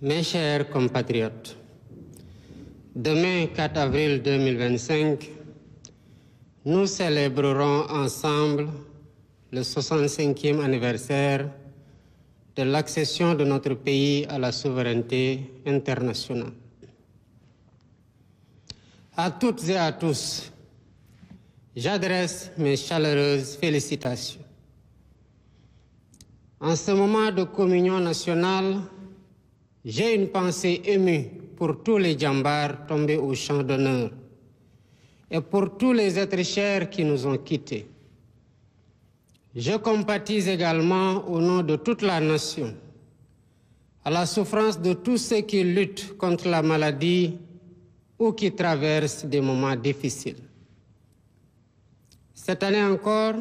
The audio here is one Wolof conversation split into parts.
Mes chers compatriotes, demain 4 avril 2025, nous célébrerons ensemble le 65e anniversaire de l'accession de notre pays à la souveraineté internationale. À toutes et à tous, j'adresse mes chaleureuses félicitations. En ce moment de communion nationale, j'ai une pensée émue pour tous les djambars tombés au champ d'honneur et pour tous les êtres chers qui nous ont quittés. Je compatis également au nom de toute la nation à la souffrance de tous ceux qui luttent contre la maladie ou qui traversent des moments difficiles. Cette année encore,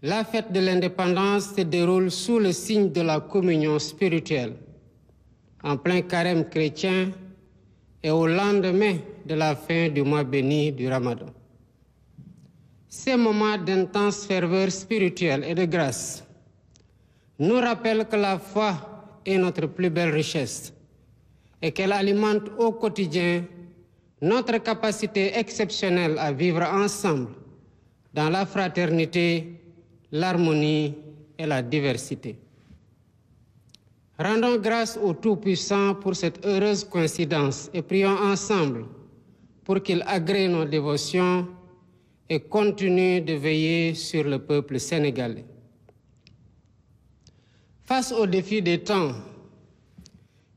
la fête de l'indépendance se déroule sous le signe de la communion spirituelle, en plein carême chrétien et au lendemain de la fin du mois béni du Ramadan. Ces moments d'intense ferveur spirituelle et de grâce nous rappellent que la foi est notre plus belle richesse et qu'elle alimente au quotidien notre capacité exceptionnelle à vivre ensemble dans la fraternité, l'harmonie et la diversité. Rendons grâce au Tout-Puissant pour cette heureuse coïncidence et prions ensemble pour qu'il agrée nos dévotions et continue de veiller sur le peuple sénégalais. Face aux défis des temps,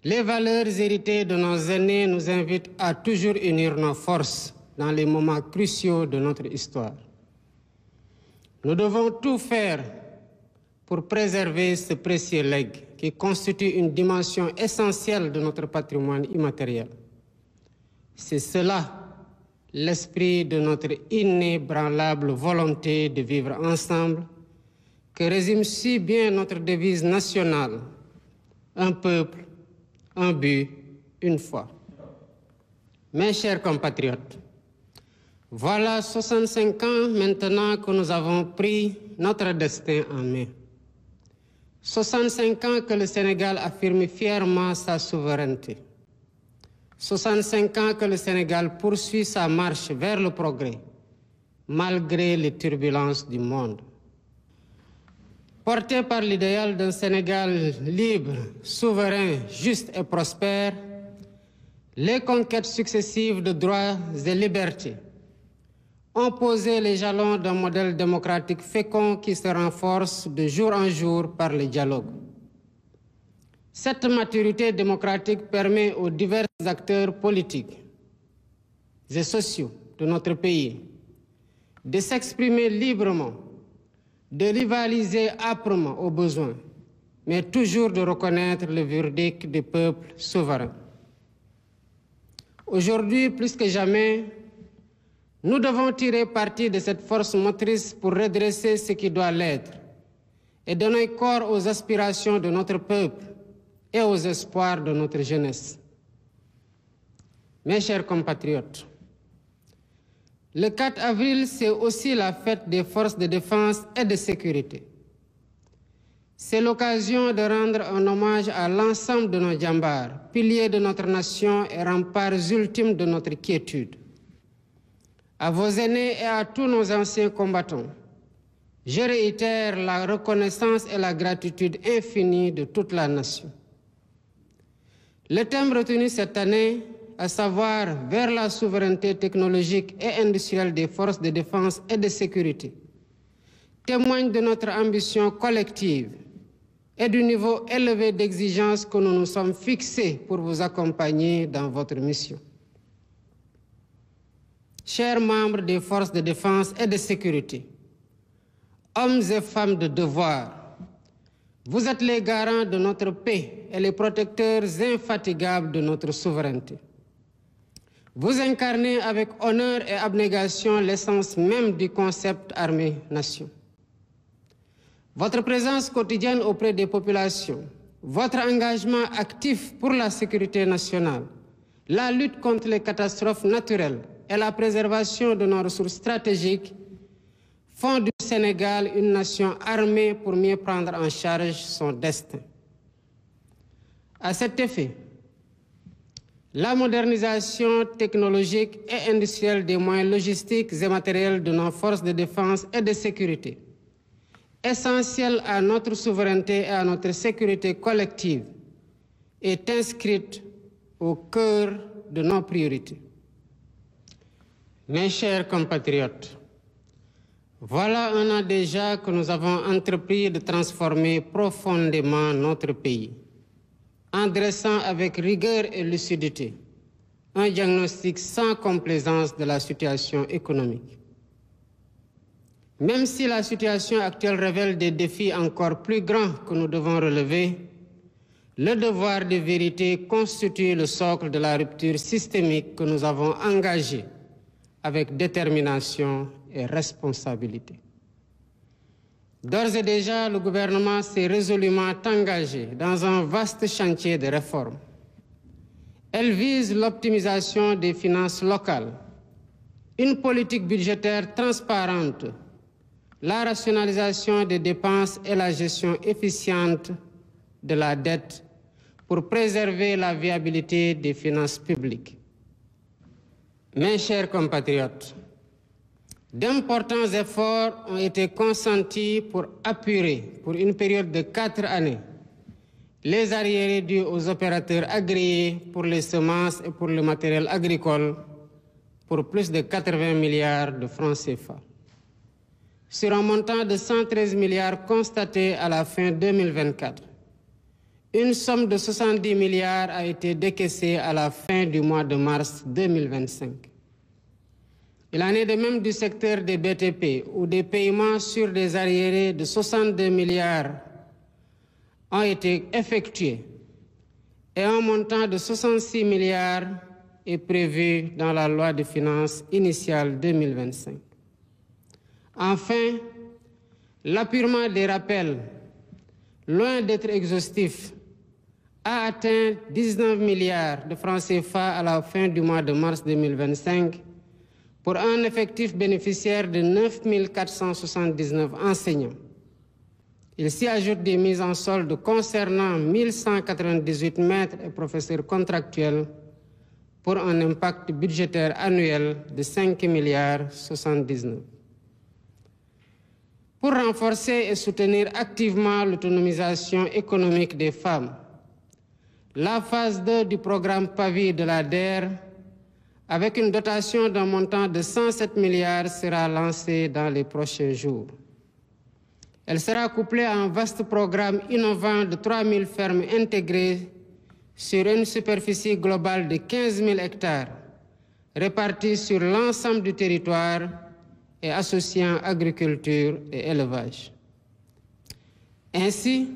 les valeurs héritées de nos aînés nous invitent à toujours unir nos forces dans les moments cruciaux de notre histoire. Nous devons tout faire pour préserver ce précieux legs qui constitue une dimension essentielle de notre patrimoine immatériel. C'est cela l'esprit de notre inébranlable volonté de vivre ensemble que résume si bien notre devise nationale: un peuple, un but, une foi. Mes chers compatriotes, voilà 65 ans maintenant que nous avons pris notre destin en main. 65 ans que le Sénégal affirme fièrement sa souveraineté. 65 ans que le Sénégal poursuit sa marche vers le progrès, malgré les turbulences du monde. Porté par l'idéal d'un Sénégal libre, souverain, juste et prospère, les conquêtes successives de droits et libertés ont posé les jalons d'un modèle démocratique fécond qui se renforce de jour en jour par le dialogue. Cette maturité démocratique permet aux divers acteurs politiques et sociaux de notre pays de s'exprimer librement, de rivaliser âprement au besoin, mais toujours de reconnaître le verdict des peuples souverains. Aujourd'hui, plus que jamais, nous devons tirer parti de cette force motrice pour redresser ce qui doit l'être et donner corps aux aspirations de notre peuple et aux espoirs de notre jeunesse. Mes chers compatriotes, le 4 avril, c'est aussi la fête des forces de défense et de sécurité. C'est l'occasion de rendre un hommage à l'ensemble de nos djambars, piliers de notre nation et remparts ultimes de notre quiétude. À vos aînés et à tous nos anciens combattants, je réitère la reconnaissance et la gratitude infinie de toute la nation. Le thème retenu cette année, à savoir vers la souveraineté technologique et industrielle des forces de défense et de sécurité, témoigne de notre ambition collective et du niveau élevé d'exigence que nous nous sommes fixés pour vous accompagner dans votre mission. Chers membres des forces de défense et de sécurité, hommes et femmes de devoir, vous êtes les garants de notre paix et les protecteurs infatigables de notre souveraineté. Vous incarnez avec honneur et abnégation l'essence même du concept armée-nation. Votre présence quotidienne auprès des populations, votre engagement actif pour la sécurité nationale, la lutte contre les catastrophes naturelles et la préservation de nos ressources stratégiques font du Sénégal une nation armée pour mieux prendre en charge son destin. À cet effet, la modernisation technologique et industrielle des moyens logistiques et matériels de nos forces de défense et de sécurité, essentielle à notre souveraineté et à notre sécurité collective, est inscrite au cœur de nos priorités. Mes chers compatriotes, voilà un an déjà que nous avons entrepris de transformer profondément notre pays, en dressant avec rigueur et lucidité un diagnostic sans complaisance de la situation économique. Même si la situation actuelle révèle des défis encore plus grands que nous devons relever, le devoir de vérité constitue le socle de la rupture systémique que nous avons engagée avec détermination et responsabilité. D'ores et déjà, le gouvernement s'est résolument engagé dans un vaste chantier de réforme. Elle vise l'optimisation des finances locales, une politique budgétaire transparente, la rationalisation des dépenses et la gestion efficiente de la dette pour préserver la viabilité des finances publiques. Mes chers compatriotes, d'importants efforts ont été consentis pour apurer, pour une période de 4 années, les arriérés dus aux opérateurs agréés pour les semences et pour le matériel agricole pour plus de 80 milliards de francs CFA. Sur un montant de 113 milliards constaté à la fin 2024, une somme de 70 milliards a été décaissée à la fin du mois de mars 2025. Il en est de même du secteur des BTP, où des paiements sur des arriérés de 62 milliards ont été effectués et un montant de 66 milliards est prévu dans la loi de finances initiale 2025. Enfin, l'appurement des rappels, loin d'être exhaustif, a atteint 19 milliards de francs CFA à la fin du mois de mars 2025 pour un effectif bénéficiaire de 9 479 enseignants. Il s'y ajoute des mises en solde concernant 1198 maîtres et professeurs contractuels pour un impact budgétaire annuel de 5 milliards 79. Pour renforcer et soutenir activement l'autonomisation économique des femmes, la phase 2 du programme PAVI de la DER, avec une dotation d'un montant de 107 milliards, sera lancée dans les prochains jours. Elle sera couplée à un vaste programme innovant de 3 000 fermes intégrées sur une superficie globale de 15 000 hectares, réparties sur l'ensemble du territoire et associant agriculture et élevage. Ainsi,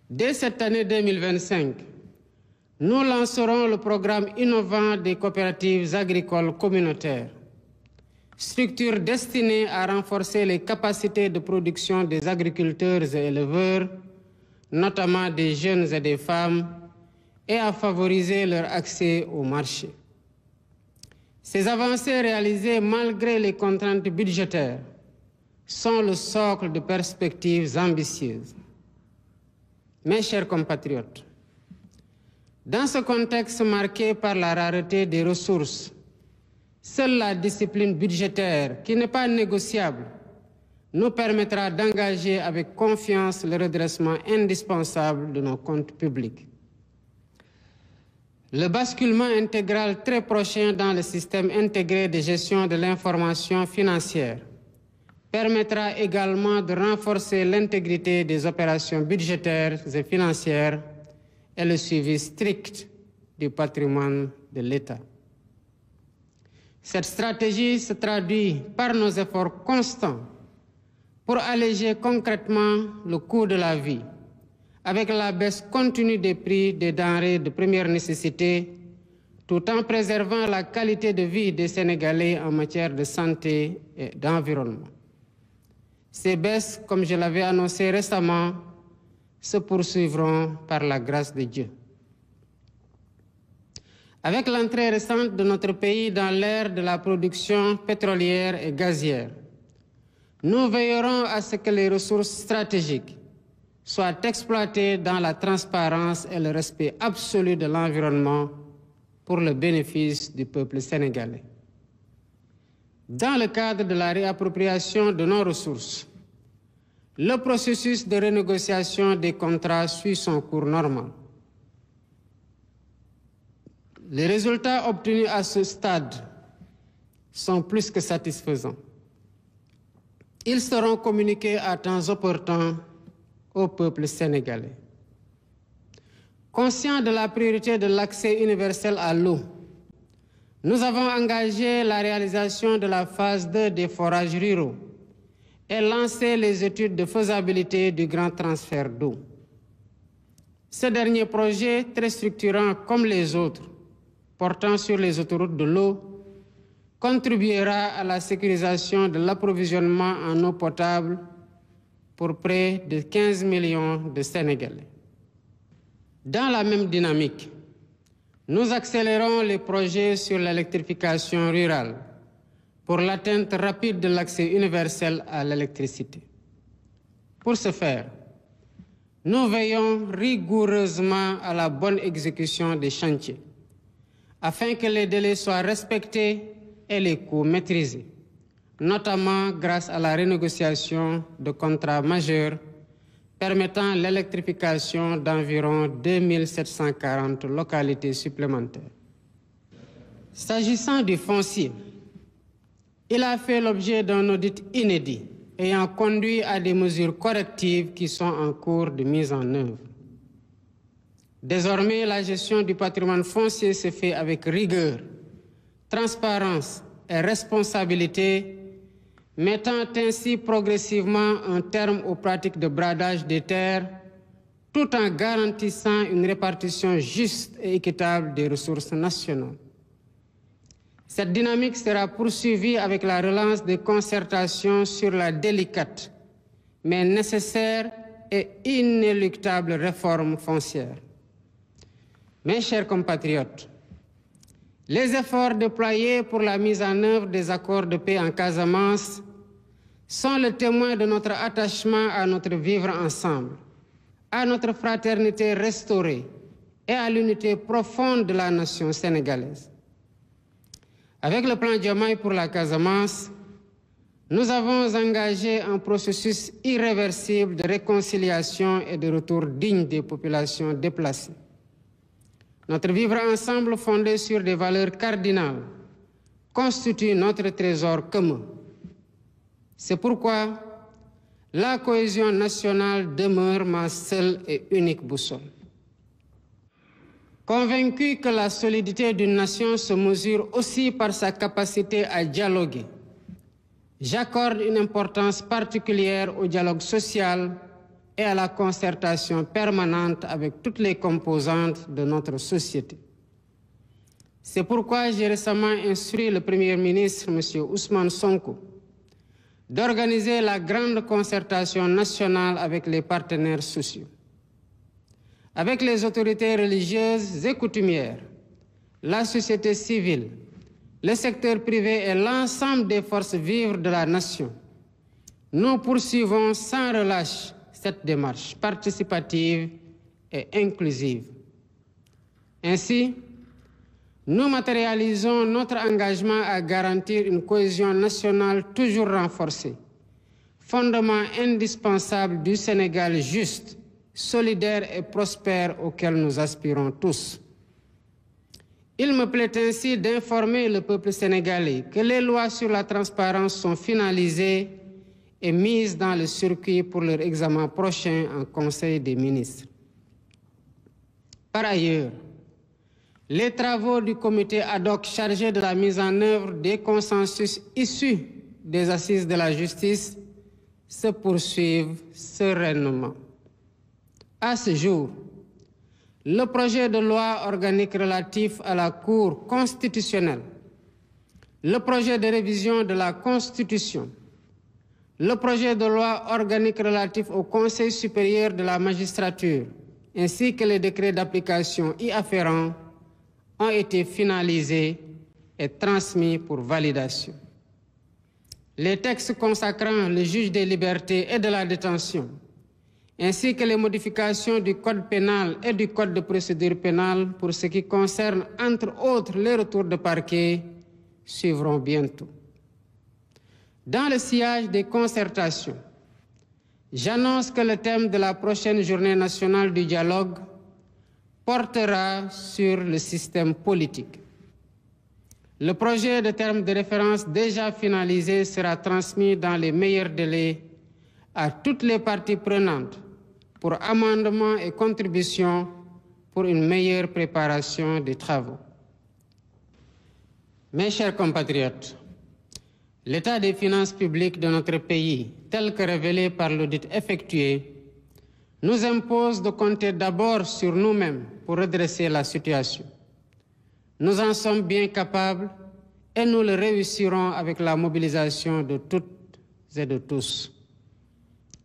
dès cette année 2025, nous lancerons le programme innovant des coopératives agricoles communautaires, structure destinée à renforcer les capacités de production des agriculteurs et éleveurs, notamment des jeunes et des femmes, et à favoriser leur accès au marché. Ces avancées réalisées malgré les contraintes budgétaires sont le socle de perspectives ambitieuses. Mes chers compatriotes, dans ce contexte marqué par la rareté des ressources, seule la discipline budgétaire, qui n'est pas négociable, nous permettra d'engager avec confiance le redressement indispensable de nos comptes publics. Le basculement intégral très prochain dans le système intégré de gestion de l'information financière permettra également de renforcer l'intégrité des opérations budgétaires et financières et le suivi strict du patrimoine de l'État. Cette stratégie se traduit par nos efforts constants pour alléger concrètement le coût de la vie, avec la baisse continue des prix des denrées de première nécessité, tout en préservant la qualité de vie des Sénégalais en matière de santé et d'environnement. Ces baisses, comme je l'avais annoncé récemment, se poursuivront par la grâce de Dieu. Avec l'entrée récente de notre pays dans l'ère de la production pétrolière et gazière, nous veillerons à ce que les ressources stratégiques soient exploités dans la transparence et le respect absolu de l'environnement pour le bénéfice du peuple sénégalais. Dans le cadre de la réappropriation de nos ressources, le processus de renégociation des contrats suit son cours normal. Les résultats obtenus à ce stade sont plus que satisfaisants. Ils seront communiqués à temps opportun au peuple sénégalais. Conscient de la priorité de l'accès universel à l'eau, nous avons engagé la réalisation de la phase 2 des forages ruraux et lancé les études de faisabilité du grand transfert d'eau. Ce dernier projet, très structurant comme les autres, portant sur les autoroutes de l'eau, contribuera à la sécurisation de l'approvisionnement en eau potable pour près de 15 millions de Sénégalais. Dans la même dynamique, nous accélérons les projets sur l'électrification rurale pour l'atteinte rapide de l'accès universel à l'électricité. Pour ce faire, nous veillons rigoureusement à la bonne exécution des chantiers, afin que les délais soient respectés et les coûts maîtrisés, notamment grâce à la renégociation de contrats majeurs permettant l'électrification d'environ 2740 localités supplémentaires. S'agissant du foncier, il a fait l'objet d'un audit inédit ayant conduit à des mesures correctives qui sont en cours de mise en œuvre. Désormais, la gestion du patrimoine foncier se fait avec rigueur, transparence et responsabilité, mettant ainsi progressivement un terme aux pratiques de bradage des terres, tout en garantissant une répartition juste et équitable des ressources nationales. Cette dynamique sera poursuivie avec la relance des concertations sur la délicate, mais nécessaire et inéluctable réforme foncière. Mes chers compatriotes, les efforts déployés pour la mise en œuvre des accords de paix en Casamance sont le témoin de notre attachement à notre vivre ensemble, à notre fraternité restaurée et à l'unité profonde de la nation sénégalaise. Avec le plan Diomaye pour la Casamance, nous avons engagé un processus irréversible de réconciliation et de retour digne des populations déplacées. Notre vivre ensemble fondé sur des valeurs cardinales constitue notre trésor commun. C'est pourquoi la cohésion nationale demeure ma seule et unique boussole. Convaincu que la solidité d'une nation se mesure aussi par sa capacité à dialoguer, j'accorde une importance particulière au dialogue social et à la concertation permanente avec toutes les composantes de notre société. C'est pourquoi j'ai récemment instruit le Premier ministre, M. Ousmane Sonko, d'organiser la grande concertation nationale avec les partenaires sociaux, avec les autorités religieuses et coutumières, la société civile, le secteur privé et l'ensemble des forces vives de la nation. Nous poursuivons sans relâche cette démarche participative et inclusive. Ainsi, nous matérialisons notre engagement à garantir une cohésion nationale toujours renforcée, fondement indispensable du Sénégal juste, solidaire et prospère auquel nous aspirons tous. Il me plaît ainsi d'informer le peuple sénégalais que les lois sur la transparence sont finalisées et mises dans le circuit pour leur examen prochain en Conseil des ministres. Par ailleurs, les travaux du comité ad hoc chargé de la mise en œuvre des consensus issus des assises de la justice se poursuivent sereinement. À ce jour, le projet de loi organique relatif à la Cour constitutionnelle, le projet de révision de la Constitution, le projet de loi organique relatif au Conseil supérieur de la magistrature, ainsi que les décrets d'application y afférents, ont été finalisés et transmis pour validation. Les textes consacrant le juge des libertés et de la détention, ainsi que les modifications du Code pénal et du Code de procédure pénale pour ce qui concerne, entre autres, les retours de parquet, suivront bientôt. Dans le sillage des concertations, j'annonce que le thème de la prochaine journée nationale du dialogue portera sur le système politique. Le projet de terme de référence déjà finalisé sera transmis dans les meilleurs délais à toutes les parties prenantes pour amendements et contributions pour une meilleure préparation des travaux. Mes chers compatriotes, l'état des finances publiques de notre pays, tel que révélé par l'audit effectué, nous impose de compter d'abord sur nous-mêmes pour redresser la situation. Nous en sommes bien capables et nous le réussirons avec la mobilisation de toutes et de tous.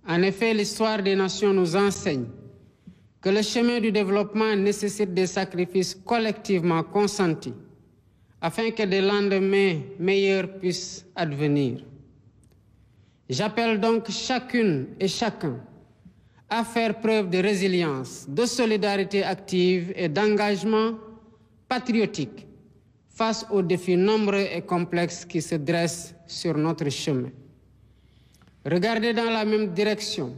En effet, l'histoire des nations nous enseigne que le chemin du développement nécessite des sacrifices collectivement consentis afin que des lendemains meilleurs puissent advenir. J'appelle donc chacune et chacun à faire preuve de résilience, de solidarité active et d'engagement patriotique face aux défis nombreux et complexes qui se dressent sur notre chemin. Regarder dans la même direction,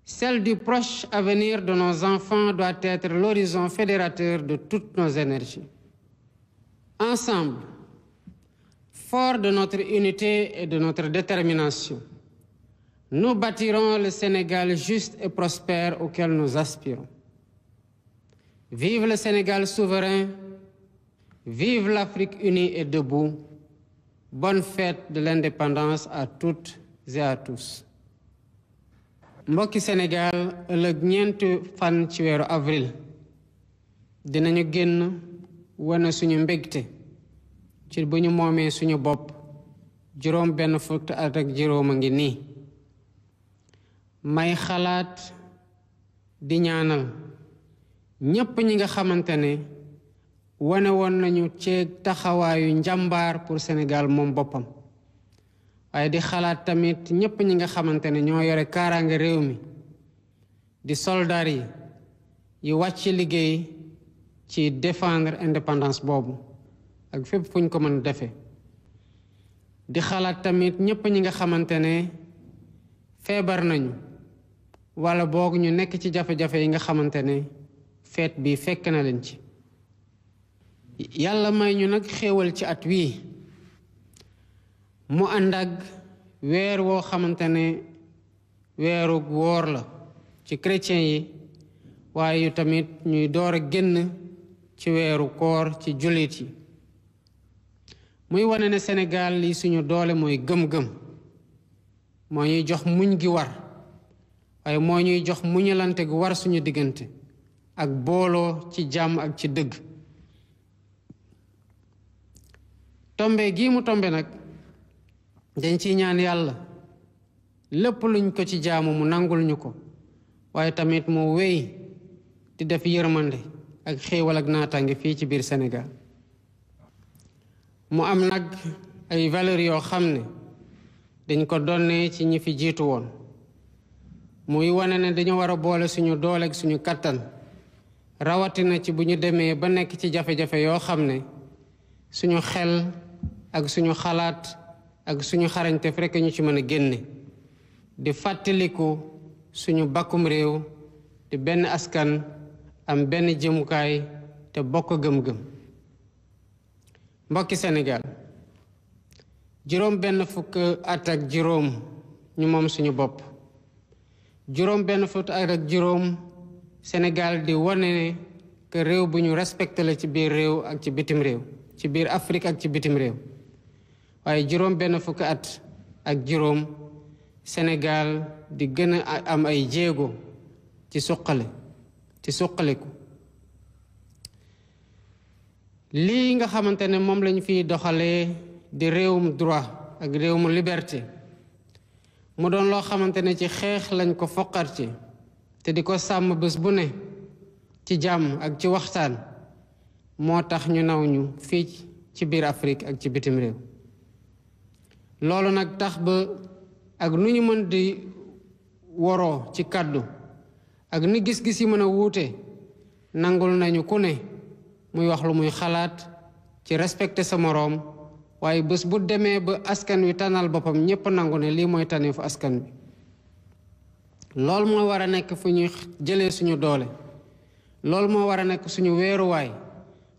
celle du proche avenir de nos enfants doit être l'horizon fédérateur de toutes nos énergies. Ensemble, forts de notre unité et de notre détermination, nous bâtirons le Sénégal juste et prospère auquel nous aspirons. Vive le Sénégal souverain, vive l'Afrique unie et debout. Bonne fête de l'indépendance à toutes et à tous. Mbokki Sénégal, ëllëg ñeenti fan ci weeru avril dinañu génn wane suñu mbégte ci bu ñu moomee suñu bopp juróom benn fukki at ak juróom a ngi nii. may xalaat di ñaanal ñépp ñi nga xamante ne wane woon nañu ceeg taxawaayu njàmbaar pour Sénégal moom boppam, waaye di xalaat tamit ñépp ñi nga xamante ne ñoo yore kaaraange réew mi di soldaar yi wàcc liggéey ci défendre indépendance boobu ak fépp fu ñu ko mën defee. di xalaat tamit ñépp ñi nga xamante ne feebar nañu wala boog ñu nekk ci jafe-jafe yi nga xamante ne feet bi fekk na leen ci. yàlla may ñu nag xéewal ci at wii mu ànd ak weer woo xamante ne weeru woor la ci chrétien yi, waaye yu tamit ñuy door a génn ci weeru koor ci jullit yi. muy wane ne Sénégal li suñu doole mooy gëm-gëm, moo ñuy jox muñ gi war, waaye moo ñuy jox muñalante gu war suñu diggante ak booloo ci jàmm ak ci dëgg. tombe gii mu tombe nag dañ ciy ñaan yàlla lépp luñ ko ci jaamu mu nangul ñu ko, waaye tamit mu wéy di def yërmande ak xéewal ak naataange fii ci biir Sénégal. mu am nag ay valeurs yoo xam ne dañ ko donnee ci ñi fi jiitu woon, muy wane ne dañu war a boole suñu doole ak suñu kattan, rawatina ci bu ñu demee ba nekk ci jafe-jafe yoo xam ne suñu xel ak suñu xalaat ak suñu xarañte rekk ñu ci mën a génne, di fàttaliku suñu bakkum réew di benn askan am benn jëmukaay te bokk gëm-gëm. mbokki Sénégal, juróom benn fukk at ak juróom ñu moom suñu bopp, juróom benn fukk at ak juróom Sénégal di wane ne que réew bu ñu respecté la ci biir réew ak ci bitim réew, ci biir Afrique ak ci bitim réew. waaye juróom benn fukk at ak juróom Sénégal di gën a am ay jéego ci suqaliku. lii nga xamante ne moom lañu fiy doxalee di réewum droit ak réewum liberté mu doon loo xamante ne ci xeex lañ ko foqarti te di ko sàmm bés bu ne ci jàmm ak ci waxtaan, moo tax ñu naw ñu fii ci biir Afrique ak ci bitim réew. loolu nag tax ba ak nu ñu mën di woroo ci kàddu ak ni gis-gis yi mën a wuute nangul nañu ku ne muy wax lu muy xalaat ci respecté sa moroom waaye bés bu demee ba askan wi tànnal boppam ñépp nangu ne lii mooy tànneefu askan wi loolu moo war a nekk fu ñuy jëlee suñu doole loolu moo war a nekk suñu weeruwaay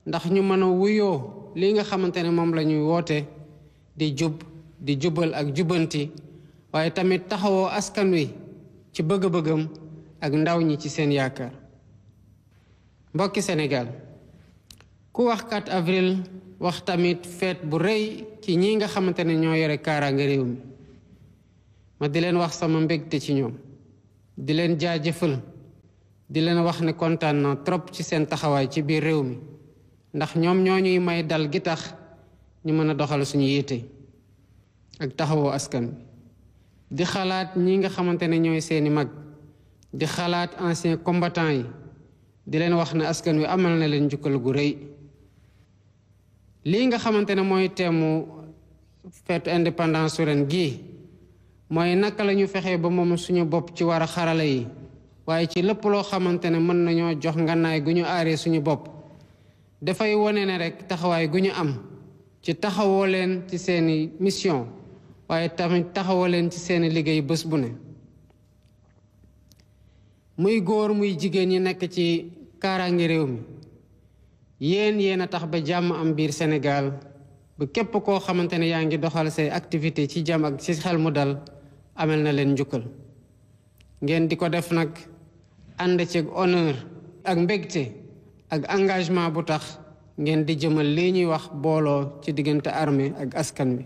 ndax ñu mën a wuyoo lii nga xamante ne moom la ñuy woote di jub di jubal ak jubanti waaye tamit taxawoo askan wi ci bëgg-bëggam ak ndaw ñi ci seen yaakaar mbokki Sénégal ku wax 4 avril wax tamit fête bu rëy ci ñi nga xamante ne ñoo yore kaaraange réew mi ma di leen wax sama mbégte ci ñoom di leen jaajëfal di leen wax ne kontaan na trop ci seen taxawaay ci biir réew mi ndax ñoom ñoo ñuy may dal gi tax ñu mën a doxal suñu yitte ak taxawoo askan bi di xalaat ñi nga xamante ne ñooy seeni mag di xalaat anciens combattants yi di leen wax ne askan wi amal na leen njukkal gu rëy lii nga xamante ne mooy teemu feetu indépendance su ren gii mooy naka la ñu fexee ba moom suñu bopp ci war a xarala yi waaye ci lépp loo xamante ne mën nañoo jox ngànnaay gu ñu aaree suñu bopp dafay wone ne rek taxawaay gu ñu am ci taxawoo leen ci seeni mission waaye tamit taxawoo leen ci seeni liggéey bés bu ne muy góor muy jigéen ñi nekk ci kaaraange réew mi yéen a tax ba jàmm am biir Sénégal ba képp koo xamante ne yaa ngi doxal say activité ci jàmm ak ci xel mu dal amel na leen njukkal ngeen di ko def nag ànd ci honneur ak mbégte ak engagement bu tax ngeen di jëmal lii ñuy wax booloo ci diggante armée ak askan wi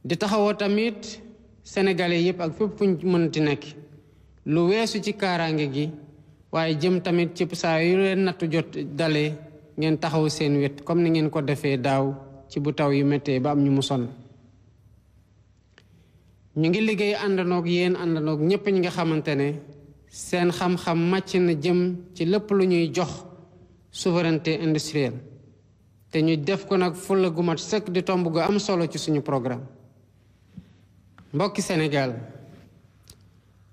di taxawoo tamit sénégalais yépp ak fépp fuñ mënti nekk lu weesu ci kaaraange gi waaye jëm tamit ci saa yu leen nattu jot dalee ngeen taxaw seen wet comme ni ngeen ko defee daaw ci bu taw yu méttee ba am ñu mu sonn ñu ngi liggéey àndanoog yéen àndanoog ñépp ñi nga xamante ne seen xam-xam màcc na jëm ci lépp lu ñuy jox souveraineté industrielle te ñu def ko nag fulla gu mat sëkk di tomb gu am solo ci suñu programme mbokki Sénégal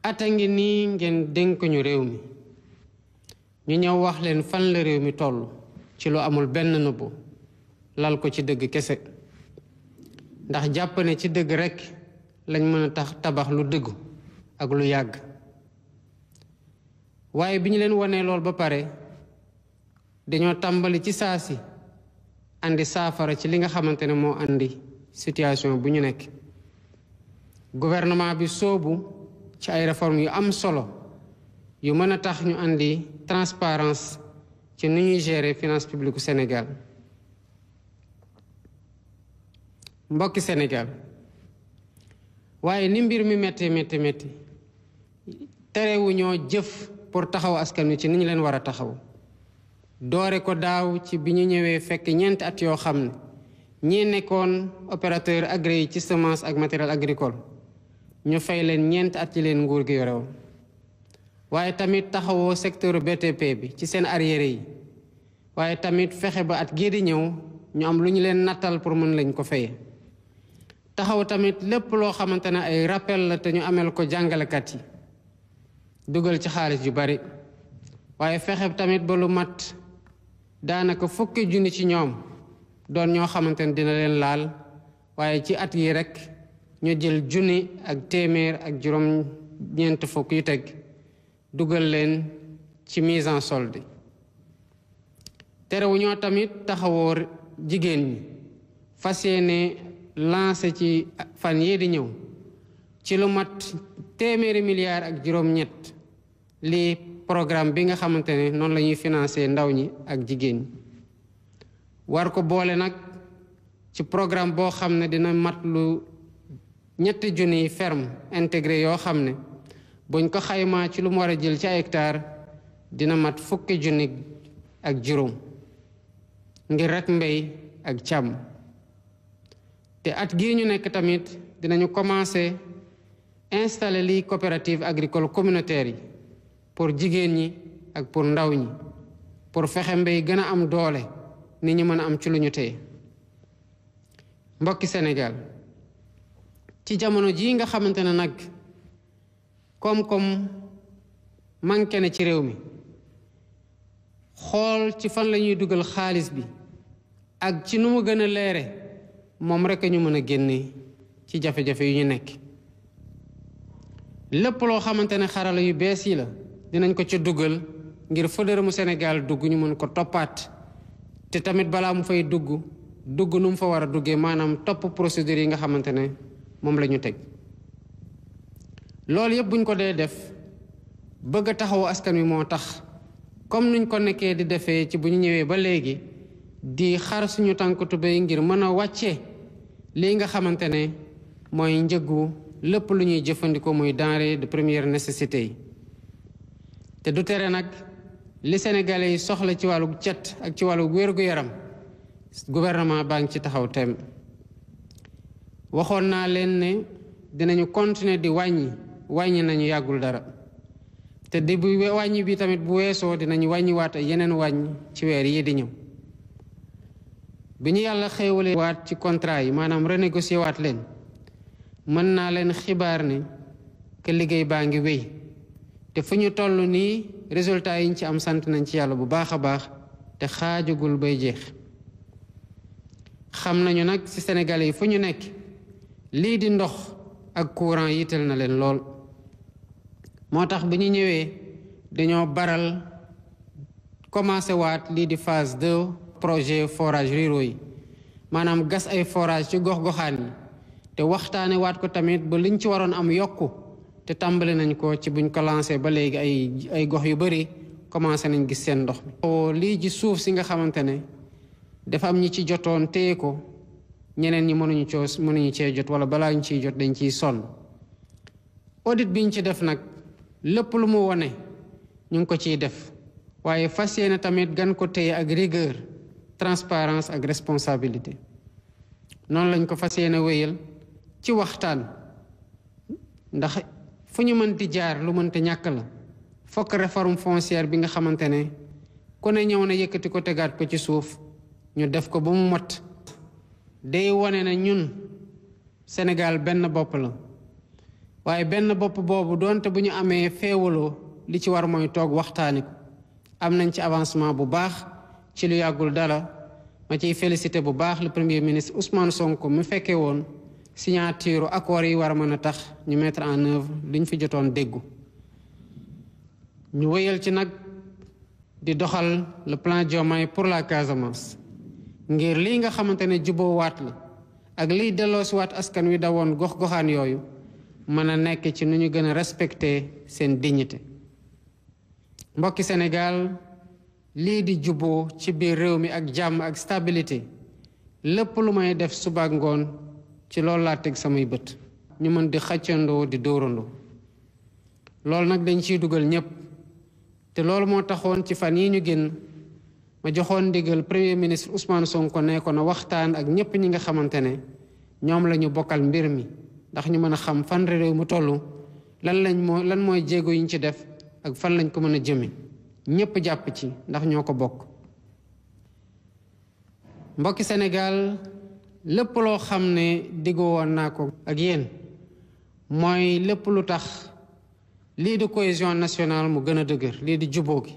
ata ngi nii ngeen dénk ñu réew mi ñu ñëw wax leen fan la réew mi toll ci lu amul benn nëbbu lal ko ci dëgg kese ndax jàpp ne ci dëgg rekk lañ mën a tabax lu dëggu ak lu yàgg waaye bi ñu leen wonee lool ba pare dañoo tàmbali ci saa si andi saafara ci li nga xamante ne moo andi situation bu ñu nekk gouvernement bi soobu ci ay réformes yu am solo yu mën a tax ñu andi transparence ci ni ñuy gérer finance publique Sénégal mbokki Sénégal waaye ni mbir mi métti terewuñoo jëf pour taxaw askan wi ci ni ñu leen war a taxaw doore ko daaw ci bi ñu ñëwee fekk ñeenti at yoo xam ne ñii nekkoon opérateur agréé ci semence ak matériel agricole ñu fay leen ñeenti at ci leen nguur gi yorewoon waaye tamit taxawoo secteur BTP bi ci seen arriéré yi waaye tamit fexe ba at gii di ñëw ñu am lu ñu leen nattal pour mën lañ ko fayee taxaw tamit lépp loo xamante ne ay rappel la te ñu amel ko jàngalekat yi dugal ci xaalis yu bari waaye fexe tamit ba lu mat daanaka fukki junni ci ñoom doon ñoo xamante ne dina leen laal waaye ci at yi rekk ñu jël junni ak téeméer ak juróom ñeent fukk yu teg dugal leen ci mise en solde terewu ñoo tamit taxawoo jigéen ñi fas yéene lancé ci fan yii di ñëw ci lu mat téeméeri milliards ak juróom-ñett lii programme bi nga xamante ne noonu la ñuy financé ndaw ñi ak jigéen ñi war ko boole nag ci programme boo xam ne dina mat lu ñetti junniy ferme intégré yoo xam ne buñ ko xaymaa ci lu mu war a jël ci ay hectare dina mat fukki junni ak juróom ngir rek mbéy ak càmm te at gii ñu nekk tamit dinañu commencé installer lii coopérative agricole communautaire yi pour jigéen ñi ak pour ndaw ñi pour fexe mbéy gën a am doole nit ñi mën a am ci lu ñu téye mbokki Sénégal ci jamono jii nga xamante ne nag koom-koom manqué na ci réew mi xool ci fan la ñuy dugal xaalis bi ak ci nu mu gën a leere moom rek a ñu mën a génne ci jafe-jafe yu ñu nekk. lépp loo xamante ne xarala yu bees yi la dinañ ko ci dugal ngir fa dërëmu Sénégal dugg ñu mën ko toppaat te tamit balaa mu fay dugg nu mu fa war a duggee maanaam topp procédure yi nga xamante ne moom la ñu teg. loolu yëpp buñ ko dee def bëgg a taxawu askan wi moo tax comme nuñ ko nekkee di defee ci bu ñu ñëwee ba léegi di xar suñu tànk tubéy ngir mën a wàcce lii nga xamante ne mooy njëgu lépp lu ñuy jëfandikoo muy denrée de première nécessité yi. te du tere nag li Sénégalais yi soxla ci wàllu cet ak ci wàllu wér-gu-yaram gouvernement baa ngi ci taxaw tem. waxoon naa leen ne dinañu continuer di wàññi nañu yàggul dara te di bu wàññi bi tamit bu weesoo dinañu wàññiwaat ay yeneen wàññi ci weer yi di ñëw. bi ñu yàlla xéewalee waat ci contrat yi maanaam renégocier waat leen mën naa leen xibaar ne que liggéey baa ngi wéy te fu ñu toll nii résultat yi ñu ci am sant nañ ci yàlla bu baax a baax te xaajagul bay jeex. xam nañu nag ci Sénégalais yi fu ñu nekk lii di ndox ak courant yitteel na leen lool moo tax bi ñu ñëwee dañoo baral commencé waat lii di phase 2 projet forage ruraux yi maanaam gas ay forage ci gox-goxaan yi te waxtaane waat ko tamit ba liñ ci waroon am yokku te tàmbali nañ ko ci buñ ko lancé ba léegi ay gox yu bari commencé nañ gis seen ndox mi. lii ji suuf si nga xamante ne dafa am ñi ci jotoon téye ko ñeneen ñi mënuñu cee jot wala balaa ñu ciy jot dañ ciy sonn. audit biñ ci def nag lépp lu mu wone ñu ngi ko ciy def waaye fas yéene tamit gan ko téye ak rigueur transparence ak responsabilité noonu lañ ko fas yéene wéyal ci waxtaan ndax fu ñu mënti jaar lu mënti ñàkk la fokk réforme foncière bi nga xamante ne ku ne ñëw na yëkkati ko tegaat ko ci suuf ñu def ko ba mu mot. day wone na ñun Sénégal benn bopp la waaye benn bopp boobu doonte bu ñu amee féewaloo li ci war mooy toog waxtaani ko am nañ ci avancement bu baax ci lu yàggul dara ma ciy félicité bu baax le premier ministre Ousmane Sonko mu fekkee woon signature accord yi war a mën a tax ñu mettre en œuvre liñ fi jotoon déggu. ñu wéyal ci nag di doxal le plan Diomaye pour la Casamance ngir lii nga xamante ne juboo waat la ak liy delloosi waat askan wi dawoon gox-goxaan yooyu mën a nekk ci nu ñu gën a respecter seen dignité. mbokki Sénégal lii di juboo ci biir réew mi ak jàmm ak stabilité lépp lu may def suba ak ngoon ci loolu laa teg samay bët ñu mën di xàccandoo di dóorandoo loolu nag dañ ciy dugal ñépp te loolu moo taxoon ci fan yi ñu génn ma joxoon ndigal premier ministre Ousmane Sonko ne ko na waxtaan ak ñépp ñi nga xamante ne ñoom la ñu bokkal mbir mi ndax ñu mën a xam fan réew mu toll lan mooy jéego yi ñu ci def ak fan lañ ko mën a jëme ñépp jàpp ci ndax ñoo ko bokk. mbokki Sénégal lépp loo xam ne diggoo woon naa ko ak yéen mooy lépp lu tax lii di cohésion nationale mu gën a dëgër lii di juboo gi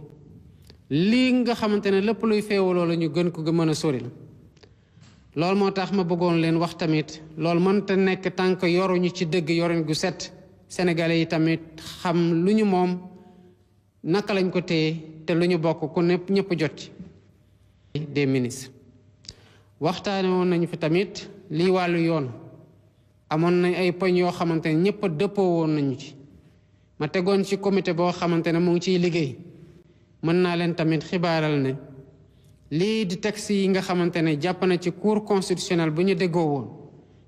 lii nga xamante ne lépp luy feewaloo la ñu gën ko mën a soril loolu moo tax ma bëggoon leen wax tamit loolu mënta nekk tànk yoruñu ci dëgg yoruñ gu set sénégalais yi tamit xam lu ñu moom naka lañ ko téye te lu ñu bokk ku ñëpp jot ci des ministres waxtaane woon nañu fi tamit lii wàllu yoon amoon nañ ay poñ yoo xamante ne ñëpp dëppoo woon nañu ci ma tegoon ci comité boo xamante ne mu ngi ciy liggéey mën naa leen tamit xibaaral ne lii di texte yi nga xamante ne jàpp na ci cour constitutionnel bu ñu déggoo woon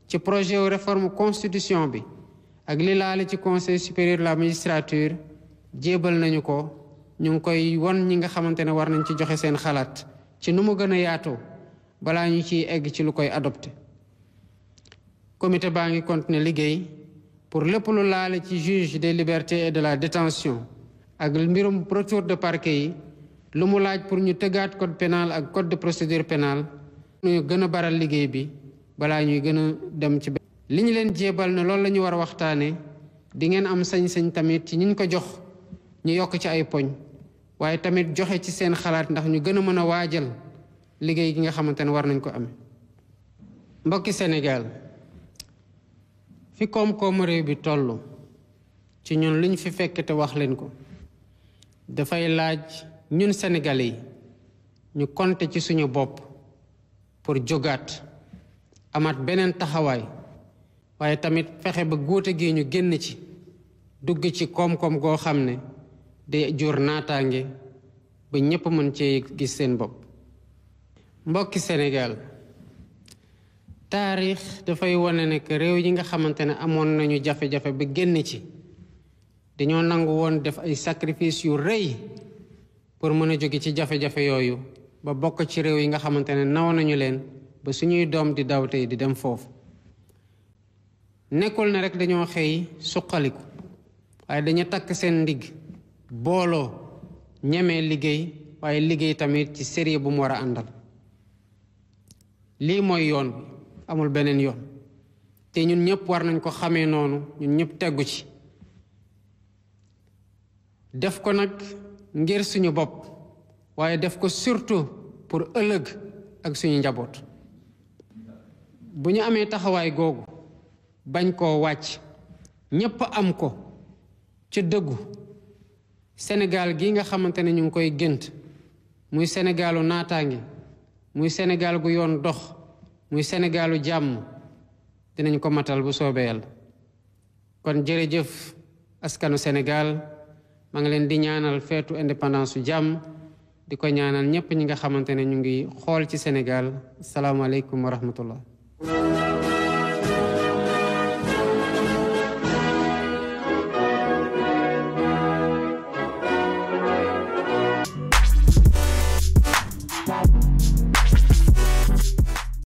ci projet wu réforme constitution bi ak li laale ci conseil supérieur de la magistrature jébal nañu ko ñu ngi koy won ñi nga xamante ne war nañ ci joxe seen xalaat ci nu mu gën a yaatoo balaa ñu ciy egg ci lu koy adopté. comité baa ngi continuer liggéey pour lépp lu laale ci juge des libertés et de la détention ak mbirum retour de parquet yi lu mu laaj pour ñu tëggaat code pénal ak code de procédure pénale ñu gën a baral liggéey bi balaa ñuy gën a dem ci li ñu leen jébal ne loolu la ñu war a waxtaane di ngeen am sañ-sañ tamit ci ñiñ ko jox ñu yokk ci ay poñ waaye tamit joxe ci seen xalaat ndax ñu gën a mën a waajal liggéey gi nga xamante ne war nañ ko amee. mbokki Sénégal fi koom-koomu réew bi toll ci ñun liñ fi fekk te wax leen ko dafay laaj ñun Sénégalais yi ñu compter ci suñu bopp pour jógaat amaat beneen taxawaay waaye tamit fexe ba góote gi ñu génn ci dugg ci koom-koom goo xam ne day jur naataange ba ñépp mën cee gis seen bopp. mbokki Sénégal taarix dafay wane ne que réew yi nga xamante ne amoon nañu jafe-jafe ba génn ci dañoo nangu woon def ay sacrifice yu rëy pour mën a jóge ci jafe-jafe yooyu ba bokk ci réew yi nga xamante ne naw nañu leen ba suñuy doom di daw tey di dem foofu. nekkul ne rek dañoo xëy suqaliku waaye dañu takk seen ndigg booloo ñemee liggéey waaye liggéey tamit ci sérieux bu mu war a àndal. lii mooy yoon bi amul beneen yoon te ñun ñëpp war nañ ko xamee noonu ñun ñëpp teggu ci def ko nag ngir suñu bopp waaye def ko surtout pour ëllëg ak suñu njaboot. bu ñu amee taxawaay googu bañ koo wàcc ñépp am ko ci dëggu Sénégal gi nga xamante ne ñu ngi koy gént muy Sénégalu naataange muy Sénégal gu yoon dox muy Sénégalu jàmm dinañ ko matal bu soobee Yàlla. kon jërëjëf askanu Sénégal maa ngi leen di ñaanal feetu indépendance su jàmm di ko ñaanal ñépp ñi nga xamante ne ñu ngi xool ci Sénégal. asalaamaaleykum wa rahmatullah.